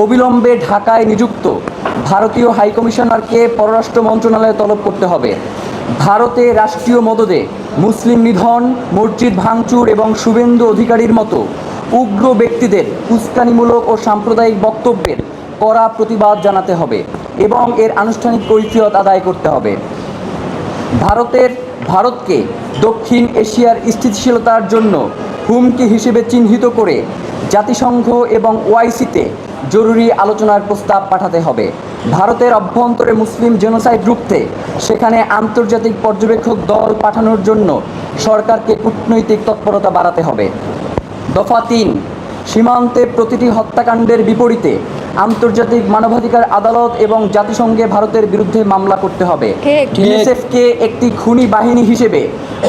অবিলম্বে ঢাকায় নিযুক্ত ভারতীয় হাইকমিশনারকে পররাষ্ট্র মন্ত্রণালয়ে তলব করতে হবে। ভারতে রাষ্ট্রীয় মদদে মুসলিম নিধন, মসজিদ ভাঙচুর এবং শুভেন্দু অধিকারীর মতো উগ্র ব্যক্তিদের উস্কানিমূলক ও সাম্প্রদায়িক বক্তব্যের কড়া প্রতিবাদ জানাতে হবে এবং এর আনুষ্ঠানিক কৈফিয়ত আদায় করতে হবে। ভারতকে দক্ষিণ এশিয়ার স্থিতিশীলতার জন্য হুমকি হিসেবে চিহ্নিত করে জাতিসংঘ এবং ওআইসিতে জরুরি আলোচনার প্রস্তাব পাঠাতে হবে। ভারতের অভ্যন্তরে মুসলিম জেনোসাইড রুখতে সেখানে আন্তর্জাতিক পর্যবেক্ষক দল পাঠানোর জন্য সরকারকে কূটনৈতিক তৎপরতা বাড়াতে হবে। দফা ৩, সীমান্তে প্রতিটি হত্যাকাণ্ডের বিপরীতে আন্তর্জাতিক মানবাধিকার আদালত এবং জাতিসংঘে ভারতের বিরুদ্ধে মামলা করতে হবে। বিএসএফকে একটি খুনি বাহিনী হিসেবে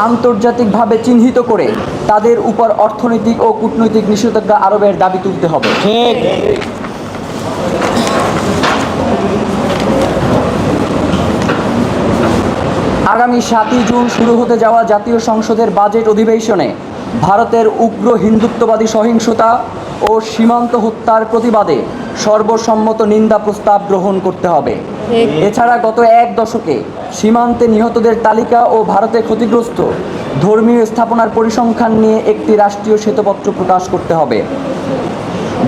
আন্তর্জাতিকভাবে চিহ্নিত করে তাদের উপর অর্থনৈতিক ও কূটনৈতিক নিষেধাজ্ঞা আরোপের দাবি তুলতে হবে। আগামী ৭ই জুন শুরু হতে যাওয়া জাতীয় সংসদের বাজেট অধিবেশনে ভারতের উগ্র হিন্দুত্ববাদী সহিংসতা ও সীমান্ত হত্যার প্রতিবাদে সর্বসম্মত নিন্দা প্রস্তাব গ্রহণ করতে হবে। এছাড়া গত এক দশকে সীমান্তে নিহতদের তালিকা ও ভারতে ক্ষতিগ্রস্ত ধর্মীয় স্থাপনার পরিসংখ্যান নিয়ে একটি রাষ্ট্রীয় শ্বেতপত্র প্রকাশ করতে হবে।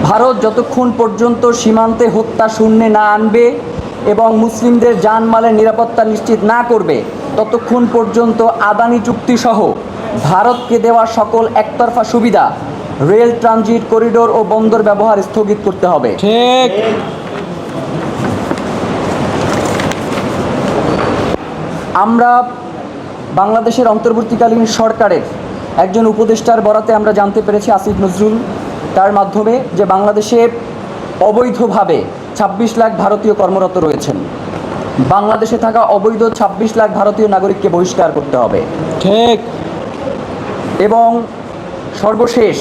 ভারত যতক্ষণ পর্যন্ত সীমান্তে হত্যা শূন্যে না আনবে এবং মুসলিমদের জানমালের নিরাপত্তা নিশ্চিত না করবে, ততক্ষণ পর্যন্ত আদানি চুক্তিসহ ভারতকে দেওয়া সকল একতরফা সুবিধা, রেল ট্রানজিট করিডোর ও বন্দর ব্যবহার স্থগিত করতে হবে। আমরা বাংলাদেশের অন্তর্বর্তীকালীন সরকারের একজন উপদেষ্টার বরাতে আমরা জানতে পেরেছি, আসিফ নজরুল, তার মাধ্যমে যে বাংলাদেশে অবৈধভাবে ২৬ লাখ ভারতীয় কর্মরত রয়েছেন। বাংলাদেশে থাকা অবৈধ ২৬ লাখ ভারতীয় নাগরিককে বহিষ্কার করতে হবে। এবং সর্বশেষ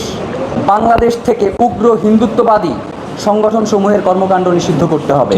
বাংলাদেশ থেকে উগ্র হিন্দুত্ববাদী সংগঠনসমূহের কর্মকাণ্ড নিষিদ্ধ করতে হবে।